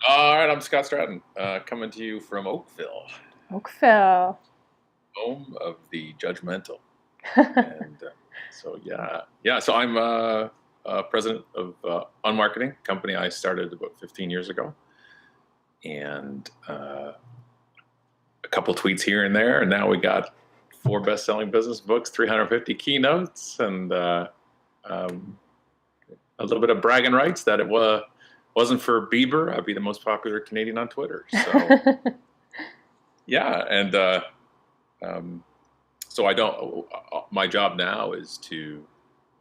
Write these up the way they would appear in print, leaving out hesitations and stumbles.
All right, I'm Scott Stratten, coming to you from Oakville, Oakville. home of the judgmental. And so I'm president of On Marketing, company I started about 15 years ago, and a couple tweets here and there, and now we got four best-selling business books, 350 keynotes, and um, a little bit of bragging rights that it wasn't for Bieber, I'd be the most popular Canadian on Twitter. So yeah, and um, so I don't. My job now is to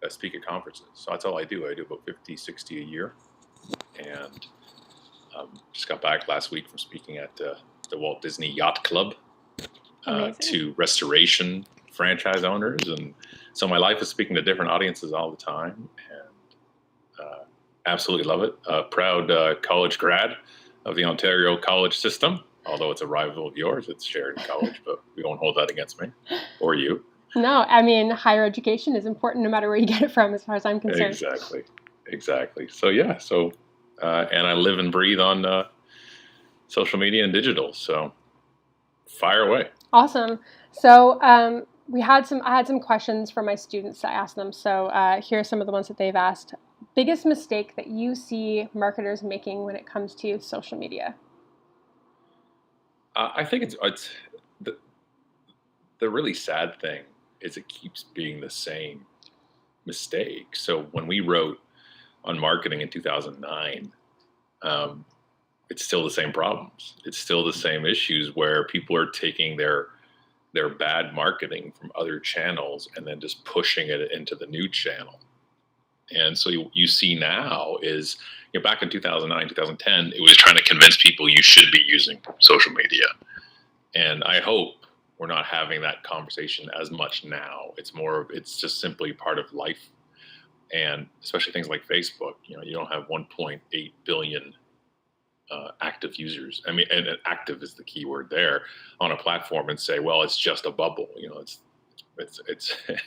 speak at conferences. So that's all I do. I do about 50, 60 a year, and just got back last week from speaking at the Walt Disney Yacht Club Amazing. to restoration franchise owners, and so my life is speaking to different audiences all the time, and absolutely love it. Proud college grad of the Ontario college system. Although it's a rival of yours, it's shared college, but we won't hold that against me or you. No, I mean, higher education is important no matter where you get it from, as far as I'm concerned. Exactly, exactly. So yeah, and I live and breathe on social media and digital. So fire away. Awesome. So I had some questions from my students. I asked them. So here are some of the ones that they've asked. Biggest mistake that you see marketers making when it comes to social media? I think it's the the really sad thing is it keeps being the same mistake. So when we wrote on marketing in 2009, um, it's still the same problems. It's still the same issues where people are taking their bad marketing from other channels and then just pushing it into the new channel. And so you see now is, back in 2009, 2010, it was trying to convince people you should be using social media. And I hope we're not having that conversation as much now. It's just simply part of life. And especially things like Facebook, you don't have 1.8 billion active users. I mean, and active is the key word there on a platform, and say, well, it's just a bubble. It's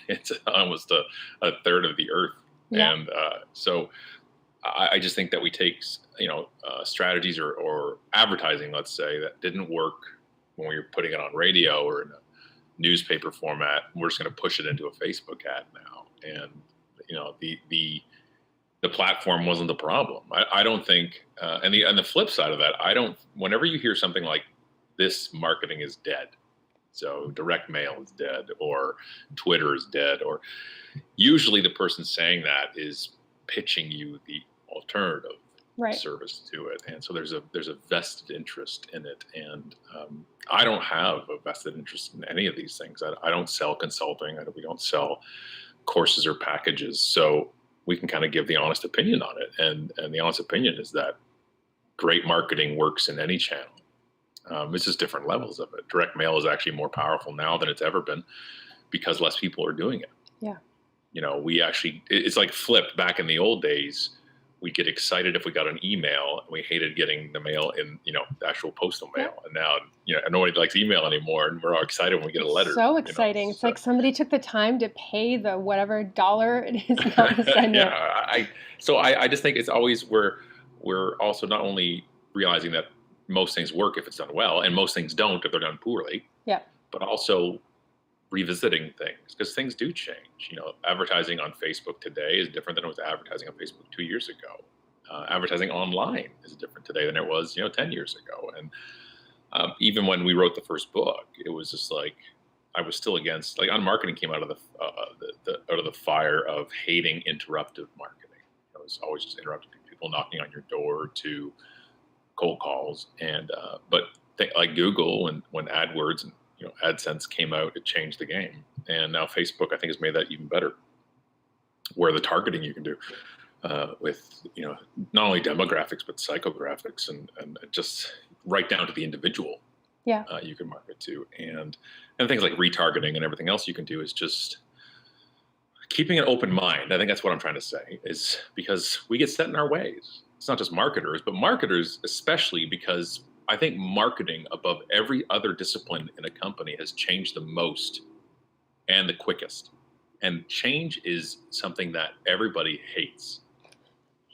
it's almost a third of the earth. Yeah. And so I just think that we take strategies or advertising, let's say, that didn't work when we were putting it on radio or in a newspaper format. We're just going to push it into a Facebook ad now, and the platform wasn't the problem. I don't think, and the flip side of that, I don't. Whenever you hear something like this, marketing is dead. So direct mail is dead, or Twitter is dead, or usually the person saying that is pitching you the alternative Right. service to it, and so there's a vested interest in it, and I don't have a vested interest in any of these things. I don't sell consulting. We don't sell courses or packages, so we can kind of give the honest opinion on it, and the honest opinion is that great marketing works in any channel. It's just different levels of it. Direct mail is actually more powerful now than it's ever been because less people are doing it. Yeah. It's like flipped. Back in the old days, we'd get excited if we got an email, and we hated getting the mail in, the actual postal mail. Yeah. And now, nobody likes email anymore, and we're all excited when we get a letter. So exciting. It's like somebody took the time to pay the whatever dollar it is now to send it. I just think it's always we're also not only realizing that most things work if it's done well, and most things don't if they're done poorly. Yeah. But also revisiting things, because things do change. Advertising on Facebook today is different than it was advertising on Facebook 2 years ago. Advertising online is different today than it was 10 years ago. And even when we wrote the first book, it was just like I was still against, like, On Marketing came out of the fire of hating interruptive marketing. It was always just interrupting people knocking on your door to cold calls, and like Google, when AdWords and AdSense came out, it changed the game. And now Facebook, I think, has made that even better, where the targeting you can do with not only demographics but psychographics, and just right down to the individual. Yeah. You can market to, and things like retargeting and everything else you can do is just keeping an open mind. I think that's what I'm trying to say, is because we get set in our ways. It's not just marketers, but marketers especially, because I think marketing, above every other discipline in a company, has changed the most and the quickest. And change is something that everybody hates.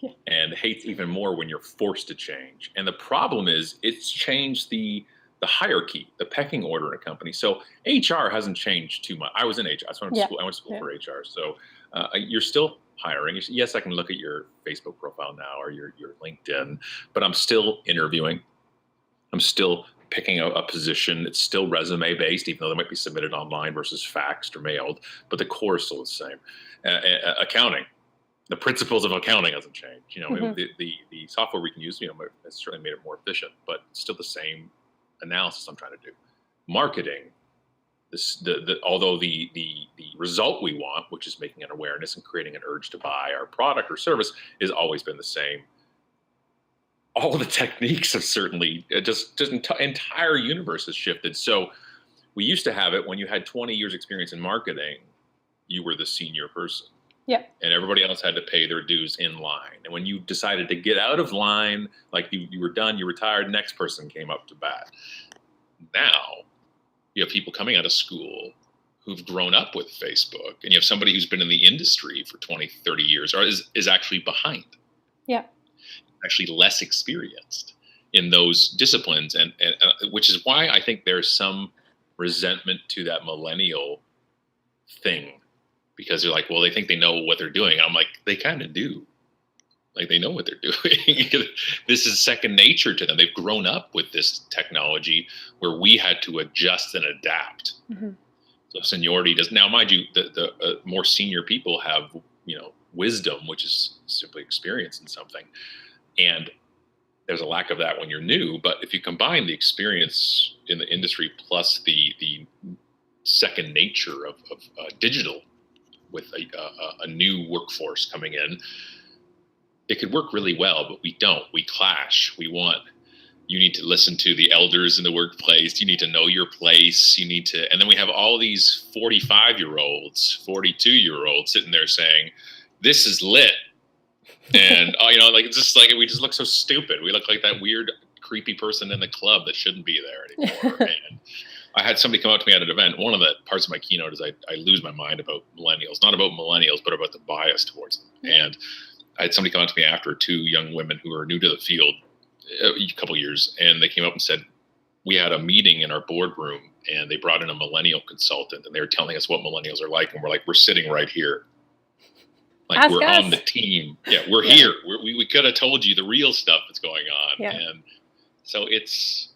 Yeah. and hates even more when you're forced to change. And the problem is it's changed the hierarchy, the pecking order in a company. So HR hasn't changed too much. I was in HR. That's what Yeah. I went to school Yeah. for HR. So you're still hiring. Yes, I can look at your Facebook profile now or your LinkedIn, but I'm still interviewing. I'm still picking a position. It's still resume based, even though they might be submitted online versus faxed or mailed, but the core is still the same. Accounting, the principles of accounting hasn't changed. The software we can use, has certainly made it more efficient, but it's still the same analysis I'm trying to do. Marketing, although the result we want, which is making an awareness and creating an urge to buy our product or service, has always been the same. All the techniques have certainly entire universe has shifted. So we used to have it when you had 20 years experience in marketing, you were the senior person. Yeah. And everybody else had to pay their dues in line. And when you decided to get out of line, like you were done, you retired, next person came up to bat. Now you have people coming out of school who've grown up with Facebook, and you have somebody who's been in the industry for 20, 30 years or is actually behind. Yeah. Actually less experienced in those disciplines. And which is why I think there's some resentment to that millennial thing, because they're like, well, they think they know what they're doing. I'm like, they kind of do. Like, they know what they're doing. This is second nature to them. They've grown up with this technology where we had to adjust and adapt. Mm-hmm. So seniority does now, mind you, the more senior people have, wisdom, which is simply experience in something. And there's a lack of that when you're new. But if you combine the experience in the industry plus the second nature of digital with a new workforce coming in, it could work really well, but we don't. We clash. You need to listen to the elders in the workplace. You need to know your place. And then we have all these 45-year-olds, 42-year-olds sitting there saying, this is lit. And, it's just like, we just look so stupid. We look like that weird, creepy person in the club that shouldn't be there anymore. And I had somebody come up to me at an event. One of the parts of my keynote is I lose my mind about millennials, not about millennials, but about the bias towards them. And I had somebody come up to me after, two young women who are new to the field, a couple of years, and they came up and said, we had a meeting in our boardroom and they brought in a millennial consultant and they were telling us what millennials are like. And we're like, we're sitting right here. Like, Ask we're us. on the team. Yeah, we're here. We could have told you the real stuff that's going on. Yeah. And so it's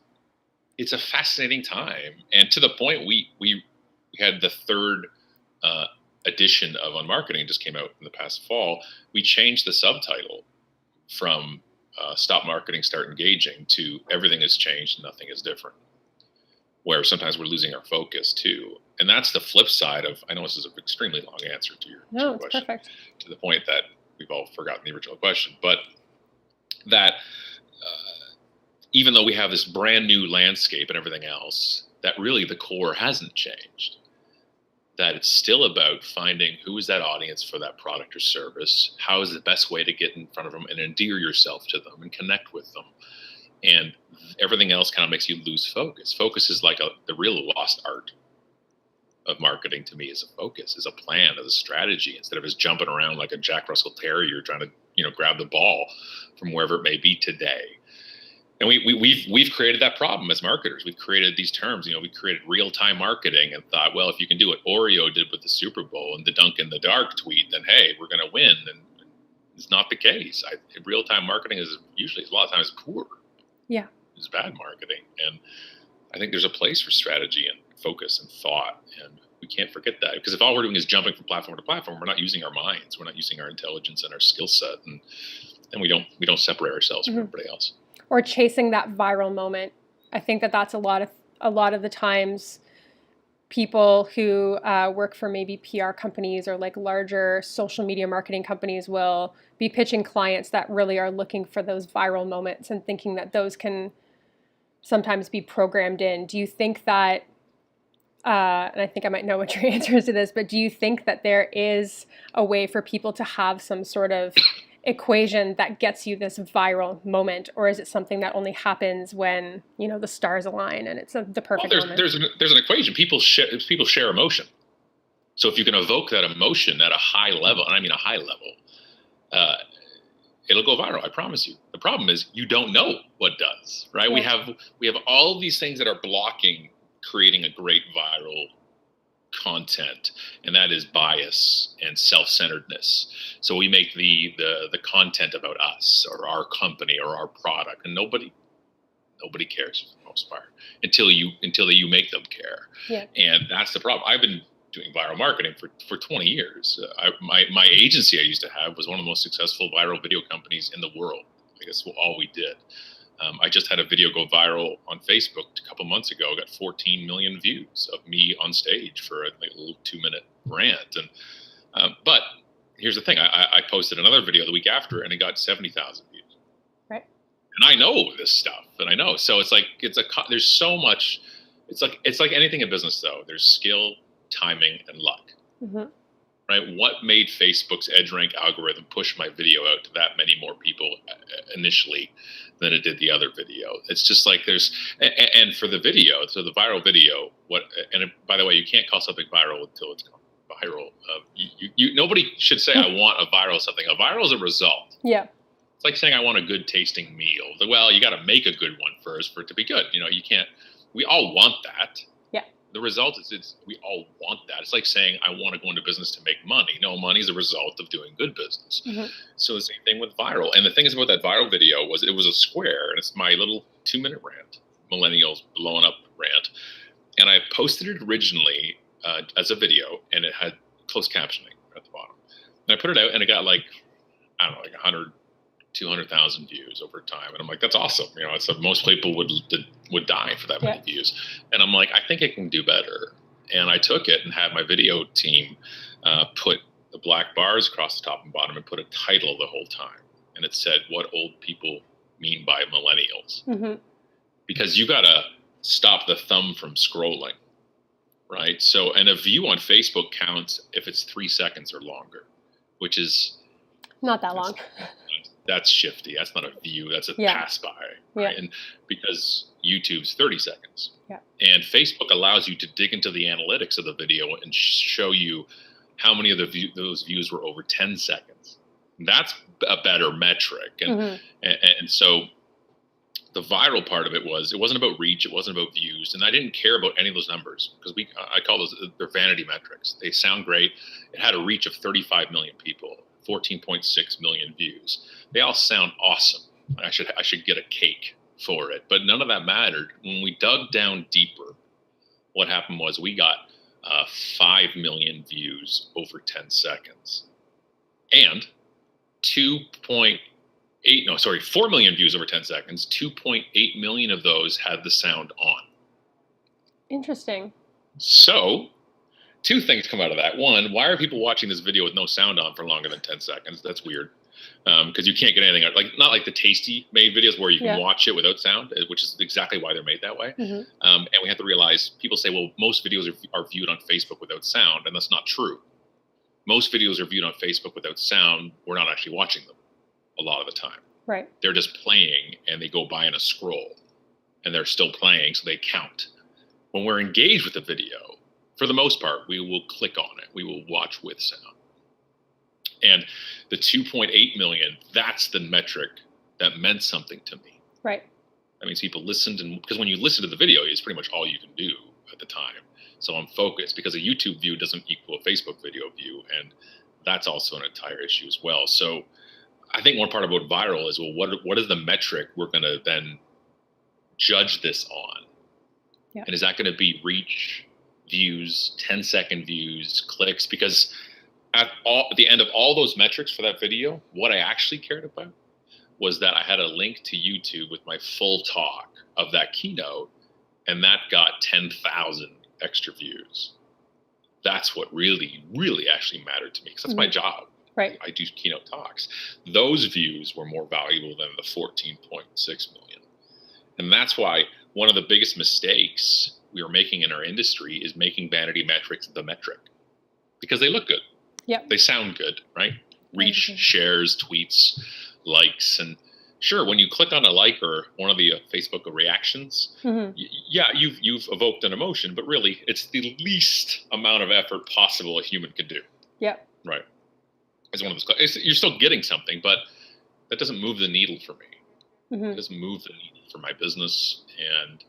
a fascinating time. And to the point, we had the third edition of On Marketing just came out in the past fall. We changed the subtitle from Stop Marketing, Start Engaging to Everything has changed, nothing is different, where sometimes we're losing our focus too. And that's the flip side of, I know this is an extremely long answer to your question, perfect. To the point that we've all forgotten the original question, but that even though we have this brand new landscape and everything else, that really the core hasn't changed. That it's still about finding who is that audience for that product or service, how is the best way to get in front of them and endear yourself to them and connect with them. And everything else kind of makes you lose focus. Focus is like the real lost art of marketing to me. Is a focus, is a plan, is a strategy, instead of just jumping around like a Jack Russell Terrier trying to grab the ball from wherever it may be today. And we've created that problem as marketers. We've created these terms. We created real-time marketing and thought, well, if you can do what Oreo did with the Super Bowl and the Dunk in the Dark tweet, then hey, we're going to win. And it's not the case. Real-time marketing is usually a lot of times poor. Yeah, it's bad marketing. And I think there's a place for strategy and focus and thought, and we can't forget that, because if all we're doing is jumping from platform to platform, we're not using our minds, we're not using our intelligence and our skill set, and we don't separate ourselves from everybody else. Or chasing that viral moment. I think that's a lot of the times people who work for maybe PR companies or like larger social media marketing companies will be pitching clients that really are looking for those viral moments and thinking that those can sometimes be programmed in. Do you think that, and I think I might know what your answer is to this, but do you think that there is a way for people to have some sort of equation that gets you this viral moment, or is it something that only happens when the stars align and it's the perfect moment? There's an equation. People share emotion. So if you can evoke that emotion at a high level, and I mean a high level, it'll go viral. I promise you. The problem is you don't know what does, right? Yeah. We have all these things that are blocking creating a great viral content, and that is bias and self-centeredness. So we make the content about us or our company or our product, and nobody cares for the most part until you make them care. Yeah. And that's the problem. I've been doing viral marketing for 20 years. My agency I used to have was one of the most successful viral video companies in the world. I guess all we did. I just had a video go viral on Facebook a couple months ago. Got 14 million views of me on stage for a little 2-minute rant. And but here's the thing: I posted another video the week after, and it got 70,000 views. Right. And I know this stuff, and I know. So it's like there's so much. It's like anything in business, though. There's skill, timing, and luck. Mm-hmm. Right? What made Facebook's EdgeRank algorithm push my video out to that many more people initially than it did the other video? It's just like and for the video, so the viral video, by the way, you can't call something viral until it's gone viral. Nobody should say, I want a viral something. A viral is a result. Yeah. It's like saying I want a good tasting meal. Well, you got to make a good one first for it to be good. You can't, we all want that. The result is we all want that. It's like saying I want to go into business to make money. No, money is a result of doing good business. Mm-hmm. So the same thing with viral. And the thing is about that viral video was it was a square, and it's my little 2-minute rant, millennials blowing up rant. And I posted it originally as a video, and it had closed captioning at the bottom. And I put it out, and it got like 100, 200,000 views over time. And I'm like, that's awesome. It's most people would die for that many views. And I'm like, I think it can do better. And I took it and had my video team put the black bars across the top and bottom and put a title the whole time. And it said, what old people mean by millennials. Mm-hmm. Because you got to stop the thumb from scrolling, right? So, and a view on Facebook counts if it's 3 seconds or longer, which is not that long. That's shifty. That's not a view. That's a pass by. Right? Yeah. And because YouTube's 30 seconds. Yeah. And Facebook allows you to dig into the analytics of the video and show you how many of those views were over 10 seconds. That's a better metric. And so the viral part of it wasn't about reach. It wasn't about views. And I didn't care about any of those numbers because I call those, they're vanity metrics. They sound great. It had a reach of 35 million people. 14.6 million views. They all sound awesome. I should get a cake for it, but none of that mattered. When we dug down deeper, what happened was we got 5 million views over 10 seconds, and 4 million views over 10 seconds. 2.8 million of those had the sound on. Interesting. So 2 things come out of that. One, why are people watching this video with no sound on for longer than 10 seconds? That's weird. Because you can't get anything out. Not like the Tasty made videos where you can watch it without sound, which is exactly why they're made that way. Mm-hmm. And we have to realize, people say, well, most videos are viewed on Facebook without sound, and that's not true. Most videos are viewed on Facebook without sound. We're not actually watching them a lot of the time. Right. They're just playing, and they go by in a scroll, and they're still playing, so they count. When we're engaged with the video, for the most part, we will click on it. We will watch with sound. And the 2.8 million, that's the metric that meant something to me. Right. That means people listened, and because when you listen to the video, it's pretty much all you can do at the time. So I'm focused, because a YouTube view doesn't equal a Facebook video view, and that's also an entire issue as well. So I think one part about viral is, well, what is the metric we're going to then judge this on? Yeah. And is that going to be reach, views, 10-second views, clicks? Because at the end of all those metrics for that video, what I actually cared about was that I had a link to YouTube with my full talk of that keynote, and that got 10,000 extra views. That's what really, really actually mattered to me, because that's my job. Right. I do keynote talks. Those views were more valuable than the 14.6 million. And that's why one of the biggest mistakes we are making in our industry is making vanity metrics the metric, because they look good. Yep. They sound good, right? Reach, shares, tweets, likes. And sure, when you click on a like or one of the Facebook reactions, you've evoked an emotion, but really it's the least amount of effort possible a human could do. Yep. Right. It's one of those. You're still getting something, but that doesn't move the needle for me. It Hmm. doesn't move the needle for my business, and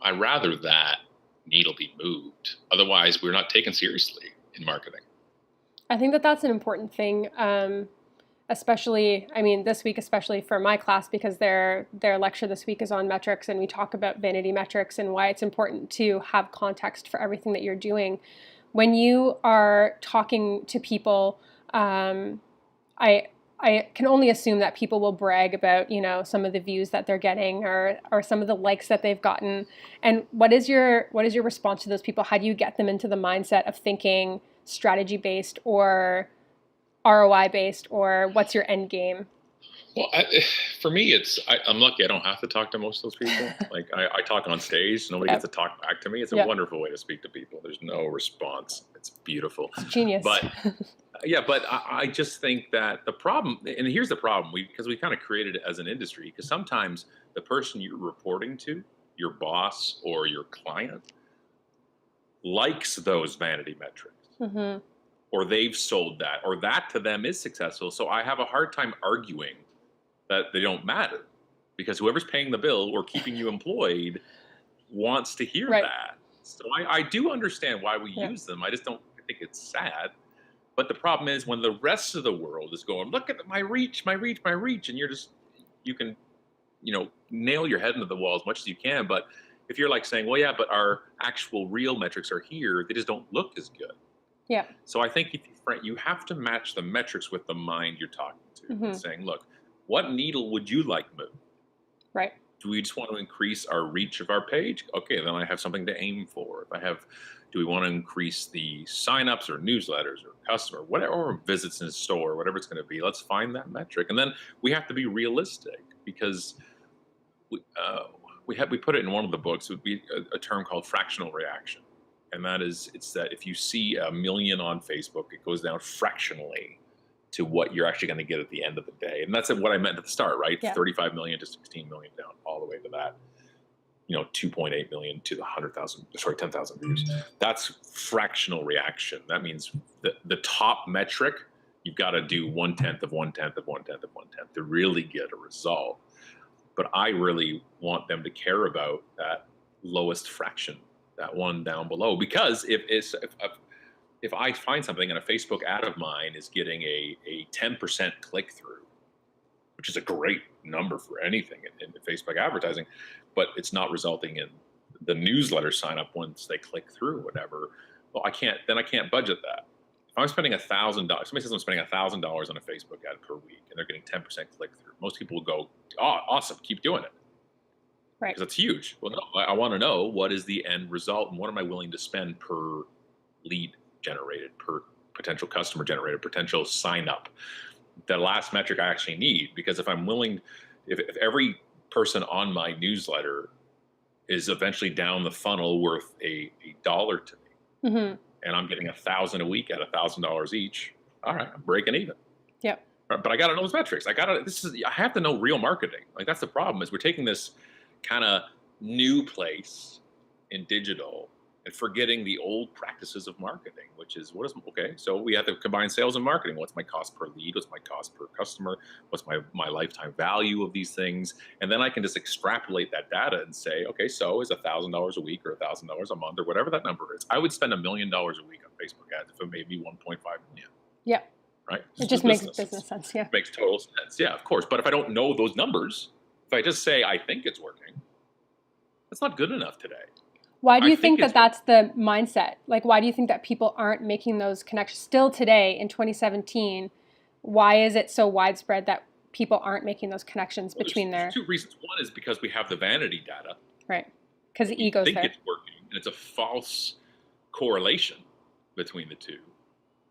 I rather that needle be moved. Otherwise, we're not taken seriously in marketing. I think that that's an important thing, especially, I mean, this week, especially for my class, because their lecture this week is on metrics, and we talk about vanity metrics and why it's important to have context for everything that you're doing. When you are talking to people, I I can only assume that people will brag about, you know, some of the views that they're getting or some of the likes that they've gotten. And what is your response to those people? How do you get them into the mindset of thinking strategy based or ROI based, or what's your end game? Well, for me, I'm lucky. I don't have to talk to most of those people. Like I talk on stage, nobody gets Yep. to talk back to me. It's a Yep. wonderful way to speak to people. There's no response. It's beautiful. It's genius. But yeah, but I just think that the problem, and here's the problem, because we kind of created it as an industry, because sometimes the person you're reporting to, your boss or your client, likes those vanity metrics, Hmm. or they've sold that, or that to them is successful. So I have a hard time arguing that they don't matter, because whoever's paying the bill or keeping you employed wants to hear Right. that. So I do understand why we Yeah. use them. I just don't think it's sad. But the problem is when the rest of the world is going, look at my reach, my reach, my reach, and you can, nail your head into the wall as much as you can. But if you're like saying, well, yeah, but our actual real metrics are here, they just don't look as good. Yeah. So I think if you have to match the metrics with the mind you're talking to and Hmm. saying, look, what needle would you like moved? Right. Do we just want to increase our reach of our page? Okay, then I have something to aim for. Do we want to increase the signups or newsletters or customer, whatever, or visits in store, whatever it's going to be? Let's find that metric, and then we have to be realistic, because we put it in one of the books. It would be a term called fractional reaction, and it's that if you see a million on Facebook, it goes down fractionally to what you're actually going to get at the end of the day. And that's what I meant at the start, right? Yeah. 35 million to 16 million down, all the way to that, 2.8 million to the 10,000 views. That's fractional reaction. That means the top metric, you've got to do 1/10 of 1/10 of 1/10 of 1/10 to really get a result. But I really want them to care about that lowest fraction, that one down below, because if I find something and a Facebook ad of mine is getting a 10% click through, which is a great number for anything in Facebook advertising, but it's not resulting in the newsletter sign up once they click through, whatever. Well, I can't budget that. If I'm spending $1,000, somebody says I'm spending $1,000 on a Facebook ad per week and they're getting 10% click through, most people will go, oh, awesome, keep doing it. Right. Because that's huge. Well, no, I want to know what is the end result and what am I willing to spend per lead generated, per potential customer generated, potential sign up. The last metric I actually need, because if I'm willing, if every person on my newsletter is eventually down the funnel worth a dollar to me, Hmm. and I'm getting 1,000 a week at $1,000 each, all right, I'm breaking even. Yep. But I got to know those metrics. I have to know real marketing. Like, that's the problem, is we're taking this kind of new place in digital and forgetting the old practices of marketing, which is okay. So we have to combine sales and marketing. What's my cost per lead? What's my cost per customer? What's my lifetime value of these things? And then I can just extrapolate that data and say, okay, so is $1,000 a week or $1,000 a month or whatever that number is. I would spend $1 million a week on Facebook ads if it made me 1.5 million. Yep. Right? It just makes business sense. Yeah. Makes total sense. Yeah, of course. But if I don't know those numbers, if I just say I think it's working, that's not good enough today. Why do you think that that's the mindset? Like, why do you think that people aren't making those connections still today in 2017? Why is it so widespread that people aren't making those connections between there's two reasons. One is because we have the vanity data. Right. Because the ego's think there. It's working, and it's a false correlation between the two,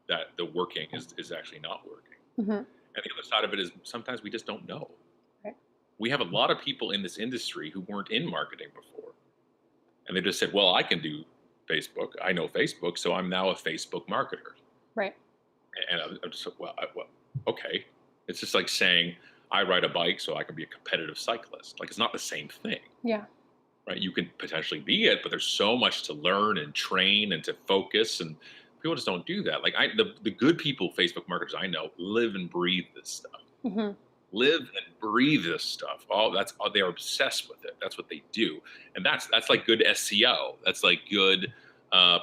that the working is actually not working. Mm-hmm. And the other side of it is sometimes we just don't know. Right. We have a lot of people in this industry who weren't in marketing before. And they just said, well, I can do Facebook. I know Facebook, so I'm now a Facebook marketer. Right. And I'm just, well, okay. It's just like saying, I ride a bike, so I can be a competitive cyclist. Like, it's not the same thing. Yeah. Right? You can potentially be it, but there's so much to learn and train and to focus, and people just don't do that. Like, the good people, Facebook marketers I know, live and breathe this stuff. Mm-hmm. live and breathe this stuff. They're obsessed with it. That's what they do, and that's like good SEO. That's like good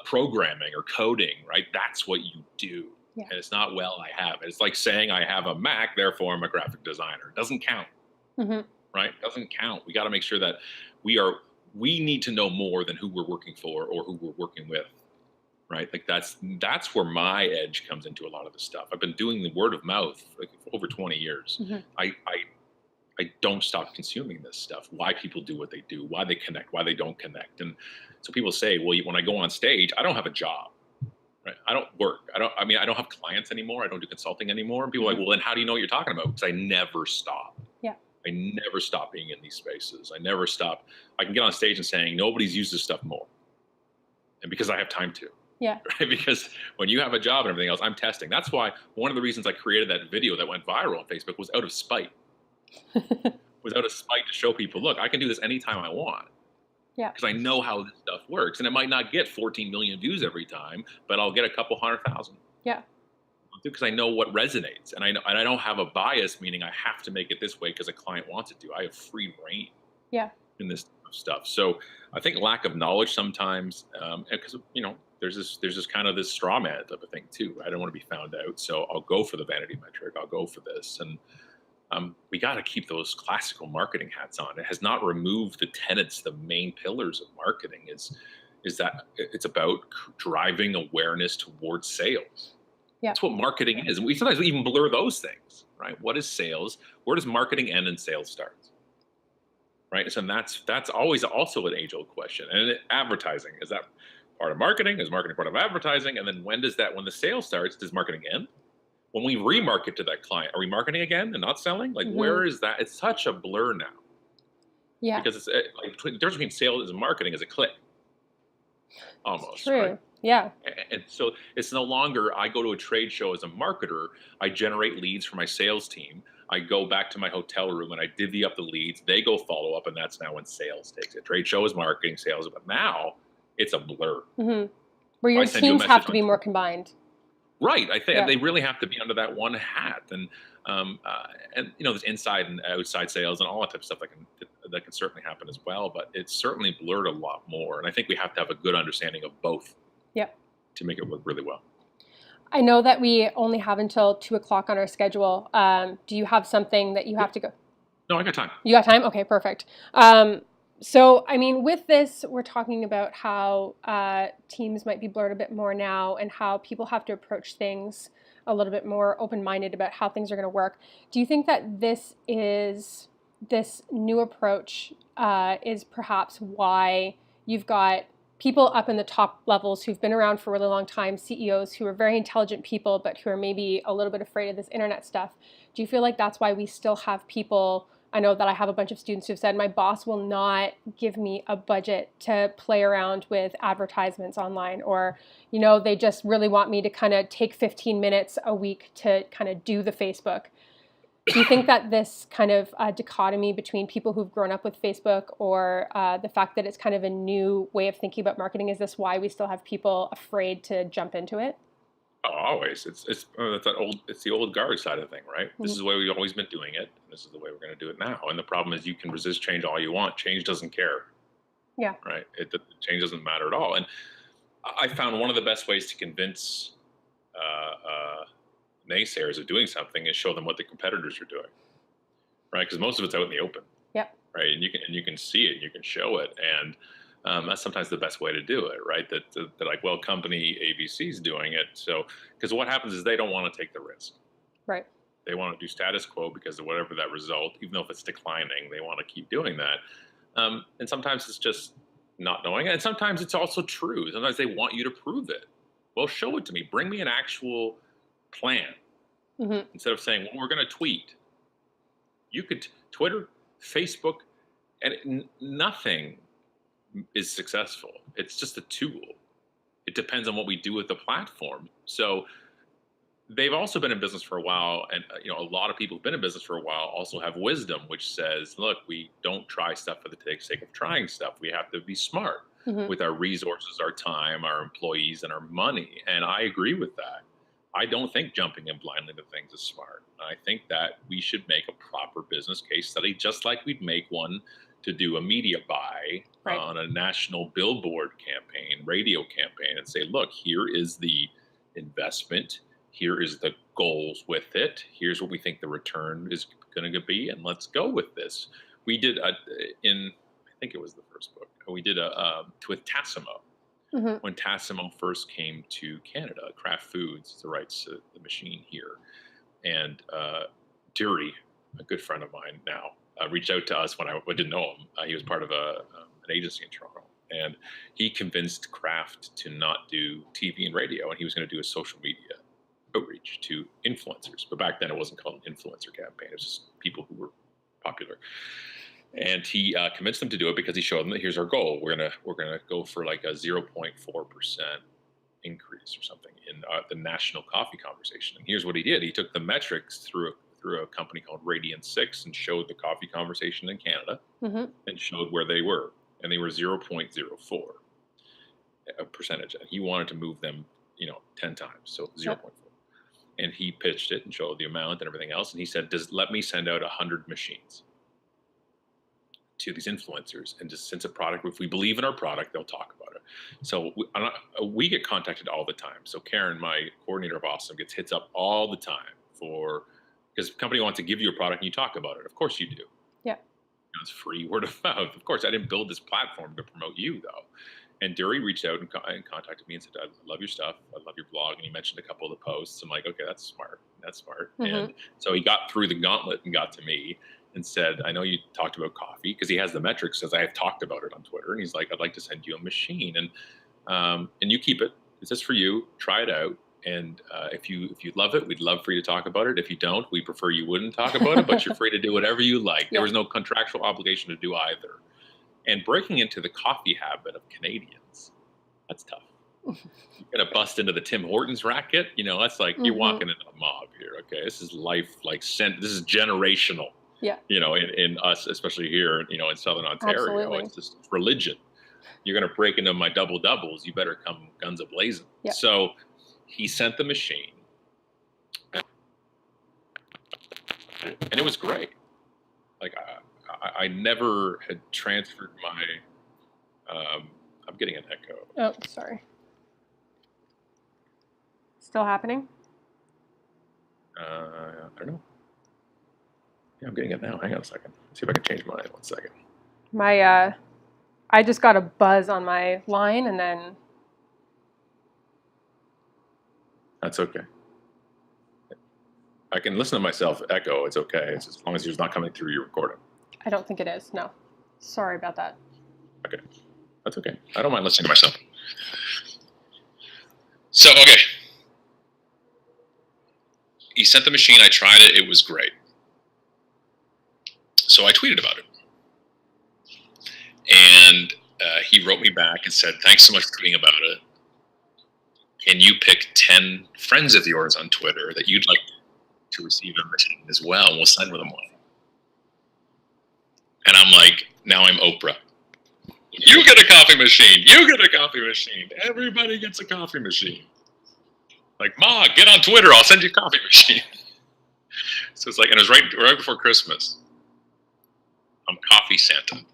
programming or coding, right? That's what you do. Yeah. And it's not, well, I have it. It's like saying I have a Mac, therefore I'm a graphic designer. It doesn't count, right? It doesn't count. We got to make sure that we need to know more than who we're working for or who we're working with, right? Like that's where my edge comes into a lot of this stuff. I've been doing the word of mouth for over 20 years. I don't stop consuming this stuff. Why people do what they do, why they connect, why they don't connect. And so people say, well, when I go on stage, I don't have a job. Right. I don't work. I don't have clients anymore. I don't do consulting anymore. And people are like, well, then how do you know what you're talking about? Because I never stop. Yeah. I never stop being in these spaces. I never stop. I can get on stage and saying, nobody's used this stuff more. And because I have time to. Yeah. Right? Because when you have a job and everything else, I'm testing. That's why one of the reasons I created that video that went viral on Facebook was out of spite. Was out of spite to show people, look, I can do this anytime I want. Yeah. Because I know how this stuff works. And it might not get 14 million views every time, but I'll get a couple 100,000. Yeah. Because I know what resonates. And I don't have a bias, meaning I have to make it this way because a client wants it to. I have free reign in this stuff. So I think lack of knowledge sometimes, because, there's this kind of this straw man type of thing too. I don't want to be found out. So I'll go for the vanity metric. I'll go for this. And we got to keep those classical marketing hats on. It has not removed the tenets, the main pillars of marketing is that it's about driving awareness towards sales. Yeah. That's what marketing is. And we sometimes even blur those things, right? What is sales? Where does marketing end and sales starts? Right. So that's always also an age-old question. And advertising, is that part of marketing? Is marketing part of advertising? And then when the sales starts, does marketing end? When we remarket to that client, are we marketing again and not selling? Like, where is that? It's such a blur now. Yeah. Because it's like the difference between sales and marketing is a click. Almost. It's true. Right? Yeah. And so it's no longer, I go to a trade show as a marketer, I generate leads for my sales team. I go back to my hotel room and I divvy up the leads. They go follow up, and that's now when sales takes it. Trade show is marketing, sales, but now it's a blur. Where your teams have to be more combined. Right. I think they really have to be under that one hat. And there's inside and outside sales and all that type of stuff that can certainly happen as well. But it's certainly blurred a lot more. And I think we have to have a good understanding of both to make it work really well. I know that we only have until 2:00 on our schedule. Do you have something that you have to go? No, I got time. You got time? Okay, perfect. So, with this, we're talking about how teams might be blurred a bit more now and how people have to approach things a little bit more open-minded about how things are going to work. Do you think that this new approach is perhaps why you've got people up in the top levels who've been around for a really long time, CEOs who are very intelligent people, but who are maybe a little bit afraid of this internet stuff? Do you feel like that's why we still have people? I know that I have a bunch of students who've said, my boss will not give me a budget to play around with advertisements online, or, they just really want me to kind of take 15 minutes a week to kind of do the Facebook. Do you think that this kind of dichotomy between people who've grown up with Facebook or the fact that it's kind of a new way of thinking about marketing, is this why we still have people afraid to jump into it? Oh, always. It's the old guard side of the thing, right? This is the way we've always been doing it. This is the way we're going to do it now. And the problem is you can resist change all you want. Change doesn't care. Yeah. Right? Change doesn't matter at all. And I found one of the best ways to convince naysayers of doing something is show them what the competitors are doing, right? Because most of it's out in the open. Yep. Right, and you can see it, and you can show it, and that's sometimes the best way to do it, right? That they're like, well, company ABC is doing it, so because what happens is they don't want to take the risk. Right. They want to do status quo because of whatever that result, even though if it's declining, they want to keep doing that. And sometimes it's just not knowing it, and sometimes it's also true. Sometimes they want you to prove it. Well, show it to me. Bring me an actual plan. Instead of saying, well, we're going to tweet. You could Twitter, Facebook, and nothing is successful. It's just a tool. It depends on what we do with the platform. So they've also been in business for a while, and a lot of people who've been in business for a while also have wisdom, which says, look, we don't try stuff for the sake of trying stuff. We have to be smart with our resources, our time, our employees, and our money. And I agree with that. I don't think jumping in blindly to things is smart. I think that we should make a proper business case study, just like we'd make one to do a media buy Right. on a national billboard campaign, radio campaign, and say, look, here is the investment. Here is the goals with it. Here's what we think the return is going to be, and let's go with this. We did in, I think it was the first book. We did with Tassimo. Mm-hmm. When Tassimo first came to Canada, Kraft Foods is the rights to the machine here, and Dury, a good friend of mine now, reached out to us when I didn't know him. He was part of an agency in Toronto, and he convinced Kraft to not do TV and radio, and he was going to do a social media outreach to influencers. But back then, it wasn't called an influencer campaign; it was just people who were popular. And he convinced them to do it because he showed them that here's our goal. We're gonna go for like a 0.4% increase or something in the national coffee conversation. And here's what he did: he took the metrics through a company called Radiant 6 and showed the coffee conversation in Canada and showed where they were, and they were 0.04 a percentage. And he wanted to move them, 10 times, so 0.4. And he pitched it and showed the amount and everything else. And he said, let me send out 100 machines to these influencers, and just since a product, if we believe in our product, they'll talk about it. So we get contacted all the time. So Karen, my coordinator of Awesome, gets hits up all the time because the company wants to give you a product and you talk about it. Of course you do. Yeah. It's free word of mouth. Of course, I didn't build this platform to promote you though. And Dury reached out and contacted me and said, I love your stuff. I love your blog. And he mentioned a couple of the posts. I'm like, okay, that's smart. That's smart. And so he got through the gauntlet and got to me and said, I know you talked about coffee, because he has the metrics, says I have talked about it on Twitter. And he's like, I'd like to send you a machine. And you keep it. It's just for you. Try it out. And if you love it, we'd love for you to talk about it. If you don't, we prefer you wouldn't talk about it, but you're free to do whatever you like. There was no contractual obligation to do either. And breaking into the coffee habit of Canadians, that's tough. You're going to bust into the Tim Hortons racket. That's like you're walking into a mob here. Okay. This is life, this is generational. Yeah. In us, especially here, in Southern Ontario. Absolutely. It's just religion. You're going to break into my double doubles. You better come guns a-blazing. Yeah. So he sent the machine, and it was great. Like I never had transferred my. I'm getting an echo. Oh, sorry. Still happening? I don't know. Yeah, I'm getting it now. Hang on a second. Let's see if I can change mine. 1 second. I just got a buzz on my line, and then. That's okay. I can listen to myself echo. It's okay. It's as long as it's not coming through your recording. I don't think it is. No. Sorry about that. Okay. That's okay. I don't mind listening to myself. So, okay. He sent the machine. I tried it. It was great. So I tweeted about it. And he wrote me back and said, thanks so much for tweeting about it. Can you pick 10 friends of yours on Twitter that you'd like to receive a machine as well? And we'll send them one. And I'm like, now I'm Oprah. You get a coffee machine. You get a coffee machine. Everybody gets a coffee machine. Like, Ma, get on Twitter. I'll send you a coffee machine. So it's like, and it was right before Christmas. I'm Coffee Santa.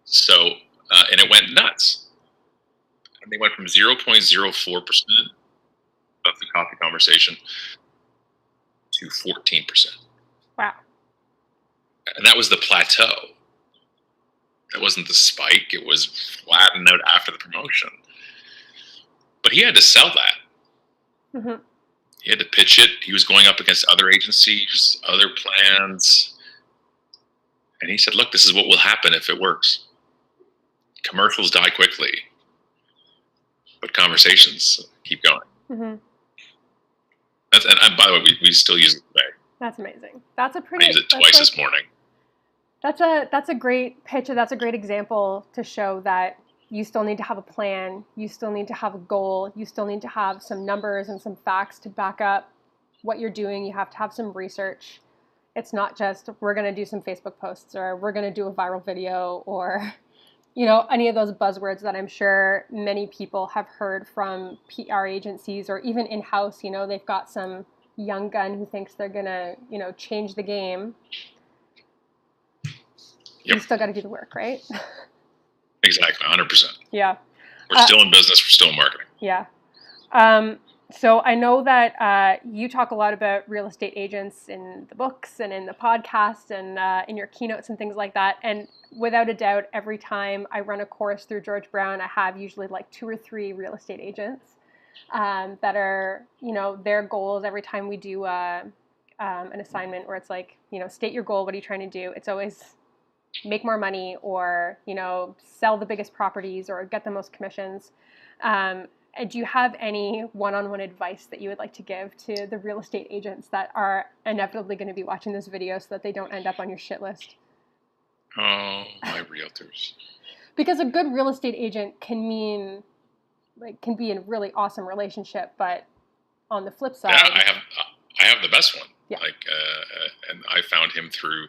So, and it went nuts. And they went from 0.04% of the coffee conversation to 14%. Wow. And that was the plateau. That wasn't the spike. It was flattened out after the promotion. But he had to sell that. Mm-hmm. He had to pitch it. He was going up against other agencies, other plans. And he said, look, this is what will happen if it works. Commercials die quickly, but conversations keep going. Mm-hmm. And by the way, we still use it today. That's amazing. That's a pretty. I use it twice this morning. That's a great picture. That's a great example to show that you still need to have a plan. You still need to have a goal. You still need to have some numbers and some facts to back up what you're doing. You have to have some research. It's not just we're going to do some Facebook posts or we're going to do a viral video or any of those buzzwords that I'm sure many people have heard from PR agencies or even in-house, they've got some young gun who thinks they're going to, change the game. Yep. You still got to do the work, right? Exactly, 100%. Yeah. We're still in business. We're still in marketing. Yeah. So I know that you talk a lot about real estate agents in the books and in the podcast and in your keynotes and things like that. And without a doubt, every time I run a course through George Brown, I have usually like 2 or 3 real estate agents that are, their goals every time we do an assignment where it's like, state your goal. What are you trying to do? It's always make more money or, sell the biggest properties or get the most commissions. Do you have any one-on-one advice that you would like to give to the real estate agents that are inevitably going to be watching this video so that they don't end up on your shit list? Oh, my realtors. Because a good real estate agent can be a really awesome relationship, but on the flip side, yeah, I have the best one. Yeah. And I found him through.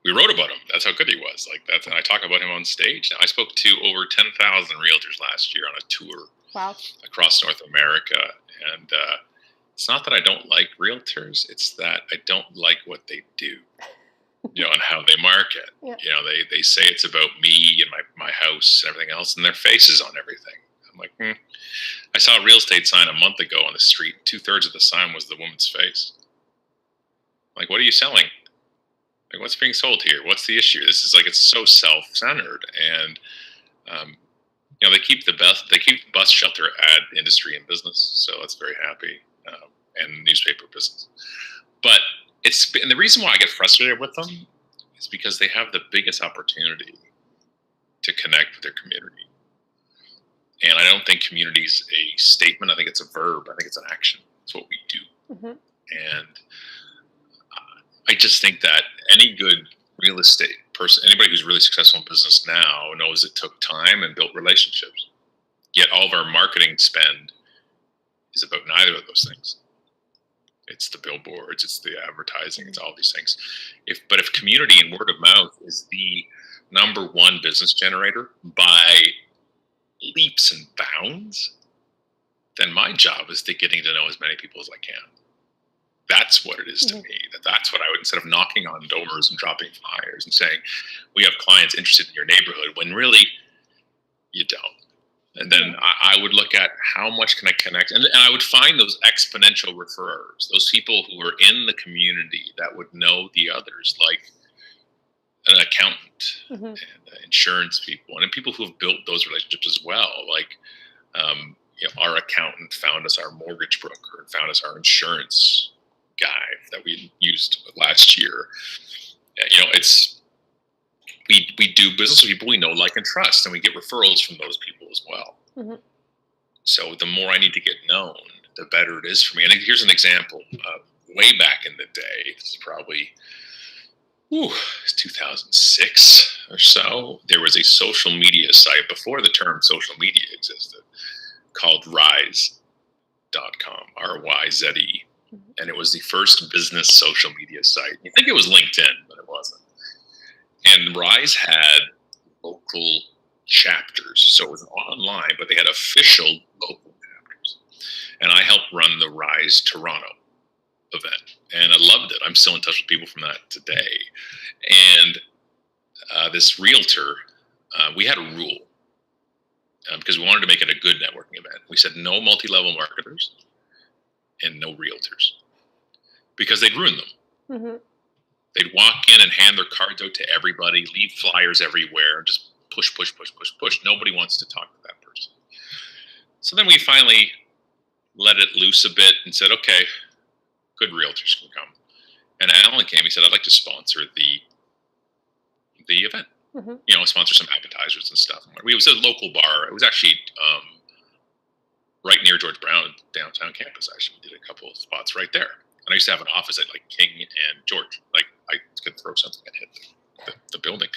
We wrote about him. That's how good he was. And I talk about him on stage. Now, I spoke to over 10,000 realtors last year on a tour. Wow. Across North America. And it's not that I don't like realtors. It's that I don't like what they do, and how they market. Yeah. They say it's about me and my house and everything else, and their faces on everything. I'm like, I saw a real estate sign a month ago on the street. 2/3 of the sign was the woman's face. Like, what are you selling? Like, what's being sold here? What's the issue? This is it's so self-centered. And, they keep the bus shelter ad industry in business. So that's very happy. And newspaper business. But and the reason why I get frustrated with them is because they have the biggest opportunity to connect with their community. And I don't think community is a statement. I think it's a verb. I think it's an action. It's what we do. Mm-hmm. And I just think that any good real estate person, anybody who's really successful in business now, knows it took time and built relationships. Yet all of our marketing spend is about neither of those things. It's the billboards, it's the advertising, it's all these things. But if community and word of mouth is the number one business generator by leaps and bounds, then my job is getting to know as many people as I can. That's what it is to me. That's what I would, instead of knocking on doors and dropping flyers and saying, we have clients interested in your neighborhood, when really you don't. And then I would look at how much can I connect, and I would find those exponential referrers, those people who are in the community that would know the others, like an accountant and insurance people, and people who have built those relationships as well. Like, our accountant found us our mortgage broker and found us our insurance guy that we used last year. We do business with people we know, like, and trust, and we get referrals from those people as well. Mm-hmm. So the more I need to get known, the better it is for me. And here's an example. Way back in the day, this is probably 2006 or so, there was a social media site before the term social media existed called Rise.com, RYZE. And it was the first business social media site. You think it was LinkedIn, but it wasn't. And Rise had local chapters. So it was online, but they had official local chapters. And I helped run the Rise Toronto event. And I loved it. I'm still in touch with people from that today. And this realtor, we had a rule because we wanted to make it a good networking event. We said no multi-level marketers and no realtors, because they'd ruin them. Mm-hmm. They'd walk in and hand their cards out to everybody, leave flyers everywhere, just push. Nobody wants to talk to that person. So then we finally let it loose a bit and said, okay, good realtors can come. And Alan came, he said, I'd like to sponsor the event. Mm-hmm. Sponsor some appetizers and stuff. It was a local bar. It was actually right near George Brown downtown campus. Actually, we did a couple of spots right there. And I used to have an office at King and George. I could throw something and hit the building.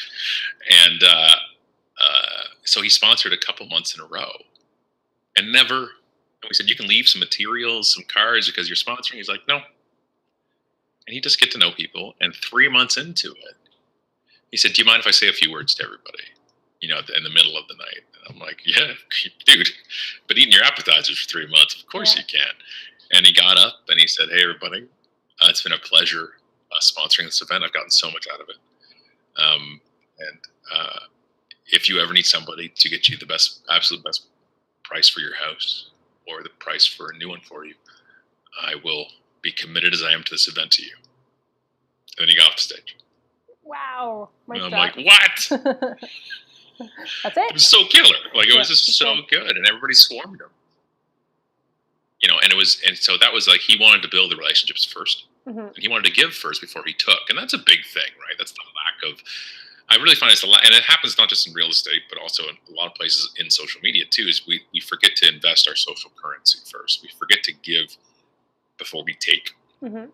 And so he sponsored a couple months in a row. And we said, you can leave some materials, some cards because you're sponsoring. He's like, no. And he just get to know people. And 3 months into it, he said, do you mind if I say a few words to everybody? in the middle of the night. And I'm like, yeah, dude, but eating your appetizers for 3 months, of course you can. And he got up and he said, hey, everybody, it's been a pleasure sponsoring this event. I've gotten so much out of it. And if you ever need somebody to get you the absolute best price for your house or the price for a new one for you, I will be committed as I am to this event to you. And then he got off the stage. Wow. And I'm like, what? That's it. It was so killer. Like, it was just so good. And everybody swarmed him. And so that was like, he wanted to build the relationships first. Mm-hmm. And he wanted to give first before he took. And that's a big thing, right? That's the lack of, I really find it's a lot, and it happens not just in real estate, but also in a lot of places in social media too, is we forget to invest our social currency first. We forget to give before we take. Mm-hmm. And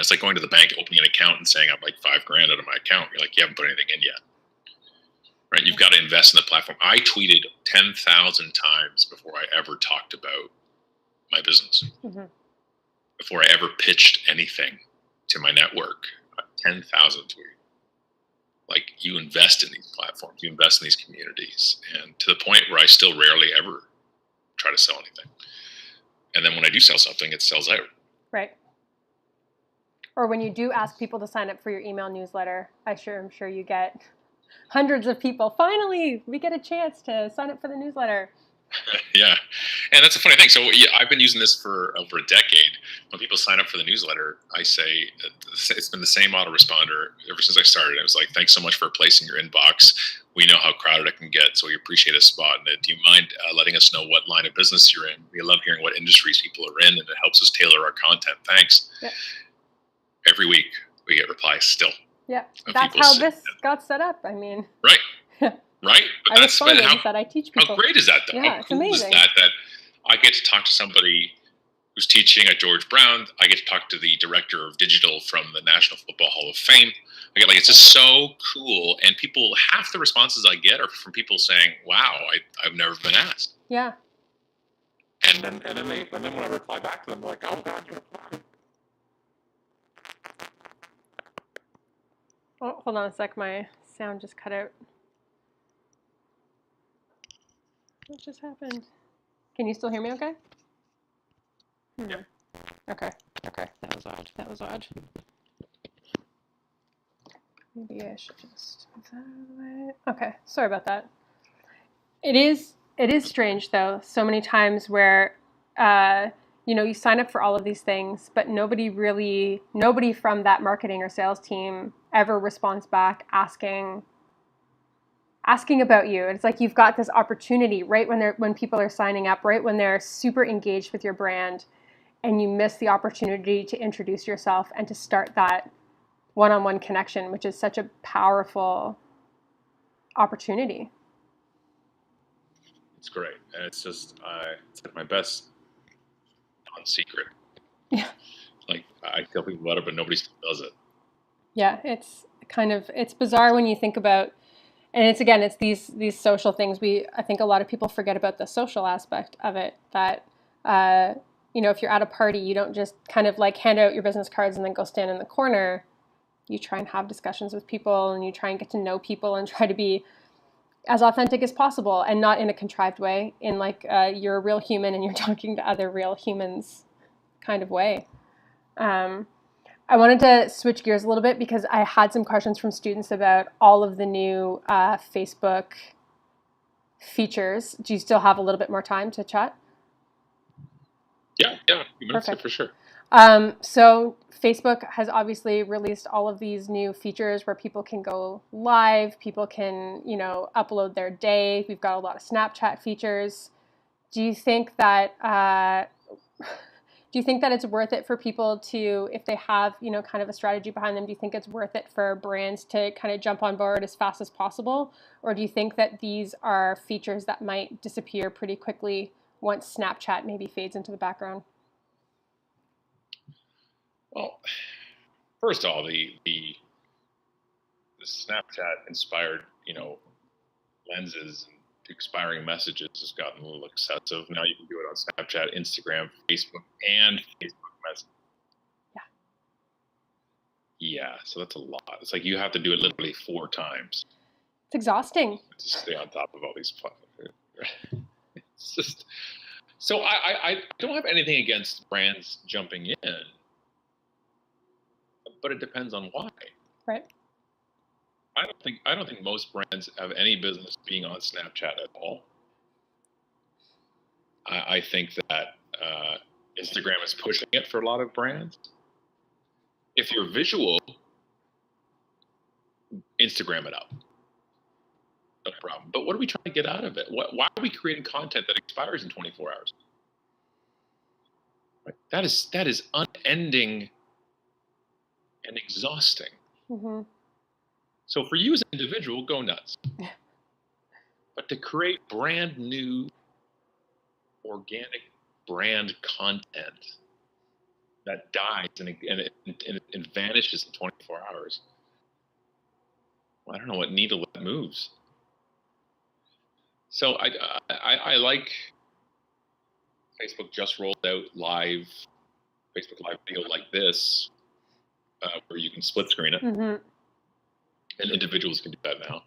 it's like going to the bank, opening an account and saying, I'd like $5,000 out of my account. You're like, you haven't put anything in yet. Right? You've got to invest in the platform. I tweeted 10,000 times before I ever talked about my business. Mm-hmm. Before I ever pitched anything to my network. 10,000 tweets. Like, you invest in these platforms, you invest in these communities, and to the point where I still rarely ever try to sell anything. And then when I do sell something, it sells out. Right. Or when you do ask people to sign up for your email newsletter, I'm sure you get hundreds of people. Finally, we get a chance to sign up for the newsletter. Yeah. And that's a funny thing. So I've been using this for over a decade. When people sign up for the newsletter, I say it's been the same autoresponder ever since I started. It was like, thanks so much for placing your inbox. We know how crowded it can get, so we appreciate a spot in it. Do you mind letting us know what line of business you're in? We love hearing what industries people are in, and it helps us tailor our content. Thanks. Yeah. Every week we get replies still. Yeah. That's how this got set up. I mean. Right. Right? But I responded and said I teach people. How great is that, though? Yeah, how it's cool amazing. is that I get to talk to somebody who's teaching at George Brown. I get to talk to the director of digital from the National Football Hall of Fame. It's just so cool. And half the responses I get are from people saying, wow, I've never been asked. Yeah. And then when I reply back to them, they're like, oh, God, you replied. Oh, hold on a sec. My sound just cut out. What just happened? Can you still hear me okay? Yeah. Okay. That was odd. Maybe I should just move that out of the way. Okay, sorry about that. It is strange, though, so many times where, you sign up for all of these things, but nobody from that marketing or sales team ever responds back asking about you. It's like you've got this opportunity right when people are signing up, right when they're super engaged with your brand, and you miss the opportunity to introduce yourself and to start that one-on-one connection, which is such a powerful opportunity. It's great. And it's just, it's like my best non-secret. Yeah. Like, I tell people about it, but nobody still does it. Yeah, it's bizarre when you think about, and it's these social things. I think a lot of people forget about the social aspect of it, that, if you're at a party, you don't just kind of like hand out your business cards and then go stand in the corner. You try and have discussions with people, and you try and get to know people and try to be as authentic as possible, and not in a contrived way, in like you're a real human and you're talking to other real humans kind of way. I wanted to switch gears a little bit because I had some questions from students about all of the new Facebook features. Do you still have a little bit more time to chat? Yeah, perfect. For sure. So Facebook has obviously released all of these new features where people can go live, people can, upload their day. We've got a lot of Snapchat features. Do you think that it's worth it for people to, if they have, kind of a strategy behind them, do you think it's worth it for brands to kind of jump on board as fast as possible? Or do you think that these are features that might disappear pretty quickly once Snapchat maybe fades into the background? Well, first of all, the Snapchat inspired, lenses and expiring messages has gotten a little excessive. Now you can do it on Snapchat, Instagram, Facebook, and Facebook Messenger. Yeah, so that's a lot. It's like you have to do it literally 4 times. It's exhausting. To stay on top of all these. It's just so I don't have anything against brands jumping in, but it depends on why. Right. I don't think most brands have any business being on Snapchat at all. I think that Instagram is pushing it for a lot of brands. If you're visual, Instagram it up. No problem. But what are we trying to get out of it? Why are we creating content that expires in 24 hours? Right? That is unending and exhausting. Mm-hmm. So for you as an individual, go nuts. But to create brand new, organic brand content that dies and it vanishes in 24 hours, well, I don't know what needle that moves. So I like Facebook just rolled out Facebook Live video like this, where you can split screen it, Mm-hmm. and individuals can do that now.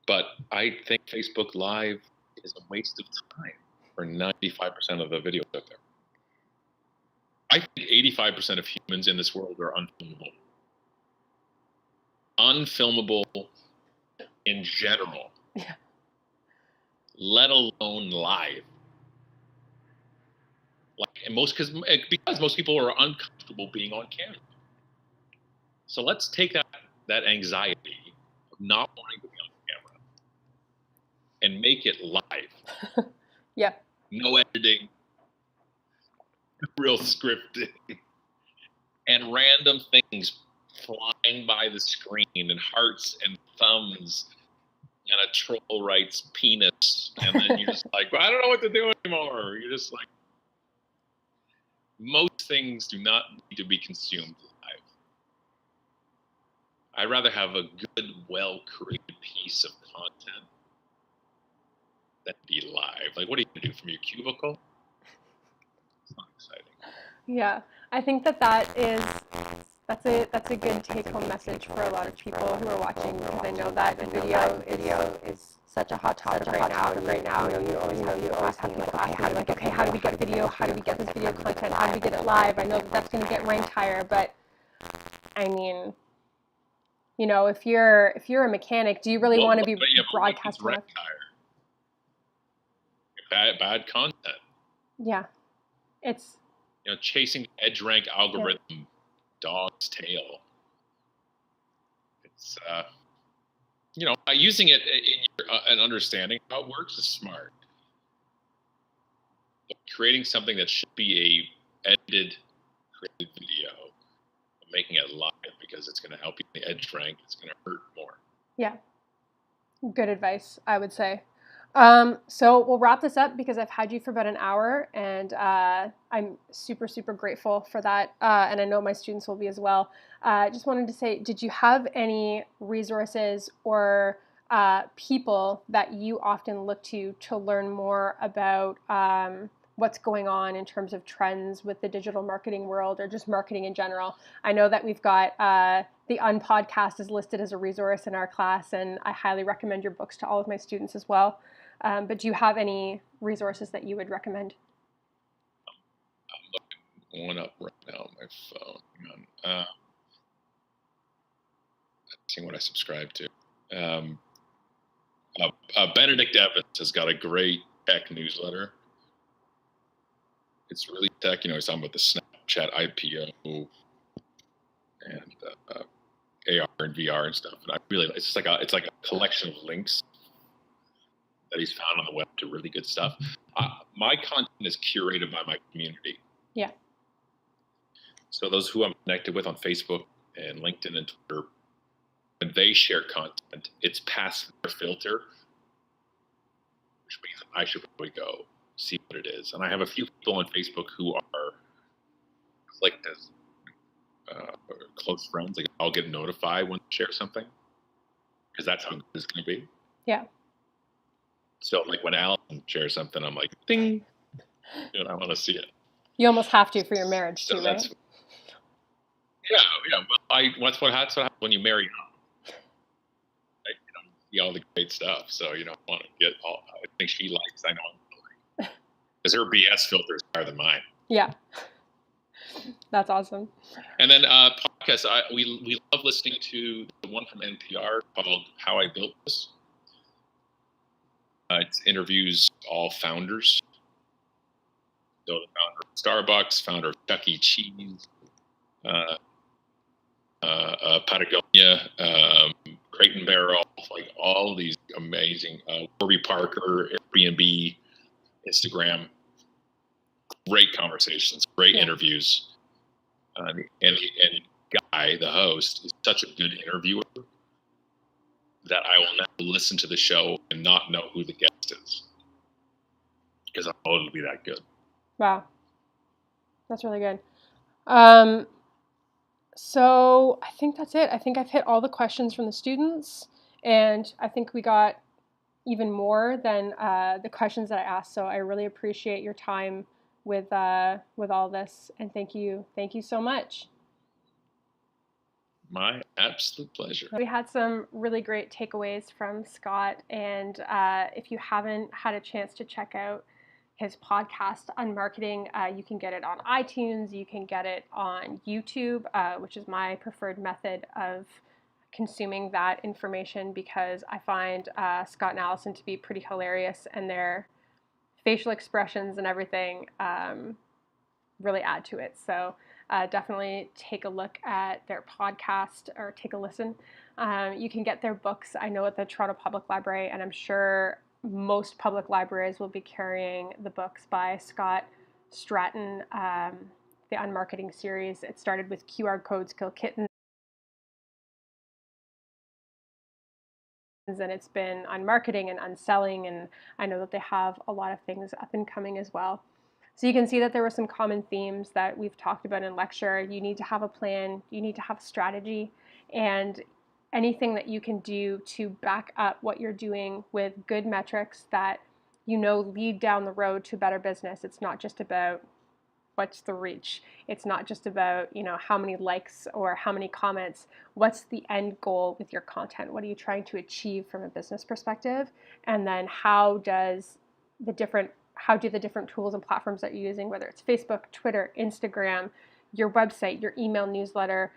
But I think Facebook Live is a waste of time for 95% of the videos out there. I think 85% of humans in this world are unfilmable. Unfilmable in general. Yeah. Let alone live. Because most people are uncomfortable being on camera. So let's take that anxiety of not wanting to be on camera and make it live. Yeah. No editing, real scripting, and random things flying by the screen, and hearts and thumbs, and a troll writes penis, and then you're just like, well, I don't know what to do anymore. You're just like, most things do not need to be consumed live. I'd rather have a good, well-created piece of content than be live. Like, what are you going to do from your cubicle? It's not exciting. Yeah, I think that's a good take-home message for a lot of people who are watching, because I know that video is such a hot topic right now. You always have people asking like, okay, how do we get video? How do we get this video content? How do we get it live? I know that's going to get ranked higher, but I mean, if you're a mechanic, do you really want to be broadcasting? Ranked higher? Bad content. Yeah, it's chasing edge rank algorithm. Yeah. Dog's tail. It's using it in and understanding how it works is smart. But creating something that should be a edited, created video, making it live because it's going to help you in the edge rank, it's going to hurt more. Yeah, good advice, I would say. So we'll wrap this up because I've had you for about an hour, and I'm super, super grateful for that. And I know my students will be as well. Just wanted to say, did you have any resources or people that you often look to learn more about what's going on in terms of trends with the digital marketing world or just marketing in general? I know that we've got the Unpodcast is listed as a resource in our class, and I highly recommend your books to all of my students as well. But do you have any resources that you would recommend? I'm looking one up right now on my phone. Hang on. Let's see what I subscribe to. Benedict Evans has got a great tech newsletter. It's really tech. He's talking about the Snapchat IPO and AR and VR and stuff. And it's like a collection of links that he's found on the web to really good stuff. My content is curated by my community. Yeah. So those who I'm connected with on Facebook and LinkedIn and Twitter, when they share content, it's past their filter, which means I should probably go see what it is. And I have a few people on Facebook who are clicked as close friends. Like, I'll get notified when they share something because that's how good it's going to be. Yeah. So like when Allison shares something, I'm like, ding, I want to see it. You almost have to for your marriage too, right? Yeah. Well, that's what happens when you marry. all the great stuff. So, you know, I want to get all, I think she likes, I know I'm like, because her BS filter is higher than mine. Yeah. That's awesome. And then podcasts, we love listening to the one from NPR called How I Built This. It interviews all founders. So the founder of Starbucks, founder of Chuck E. Cheese, Patagonia, Crate and Barrel, like all these amazing, Warby Parker, Airbnb, Instagram, great conversations, great interviews. And Guy, the host, is such a good interviewer that I will never listen to the show and not know who the guest is, because I know it'll be that good. Wow. That's really good. So I think that's it. I think I've hit all the questions from the students, and I think we got even more than the questions that I asked. So I really appreciate your time with all this, and thank you so much. My absolute pleasure. We had some really great takeaways from Scott, and if you haven't had a chance to check out his podcast on marketing, you can get it on iTunes, you can get it on YouTube, which is my preferred method of consuming that information, because I find Scott and Allison to be pretty hilarious, and their facial expressions and everything really add to it. So definitely take a look at their podcast, or take a listen. You can get their books, I know, at the Toronto Public Library, and I'm sure most public libraries will be carrying the books by Scott Stratten, the Unmarketing series. It started with QR Codes Kill Kittens, and it's been on marketing and unselling, and I know that they have a lot of things up and coming as well. So you can see that there were some common themes that we've talked about in lecture. You need to have a plan, you need to have a strategy, and anything that you can do to back up what you're doing with good metrics that you know lead down the road to better business. It's not just about what's the reach. It's not just about, you know, how many likes or how many comments. What's the end goal with your content? What are you trying to achieve from a business perspective? And then how do the different tools and platforms that you're using, whether it's Facebook, Twitter, Instagram, your website, your email newsletter,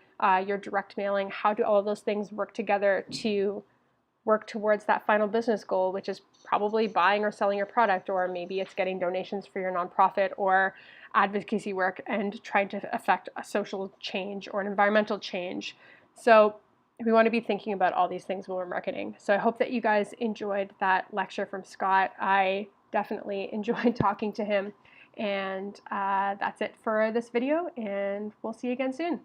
your direct mailing, how do all of those things work together to work towards that final business goal, which is probably buying or selling your product, or maybe it's getting donations for your nonprofit, or advocacy work and trying to affect a social change or an environmental change. So we want to be thinking about all these things when we're marketing. So I hope that you guys enjoyed that lecture from Scott. I definitely enjoyed talking to him. And that's it for this video, and we'll see you again soon.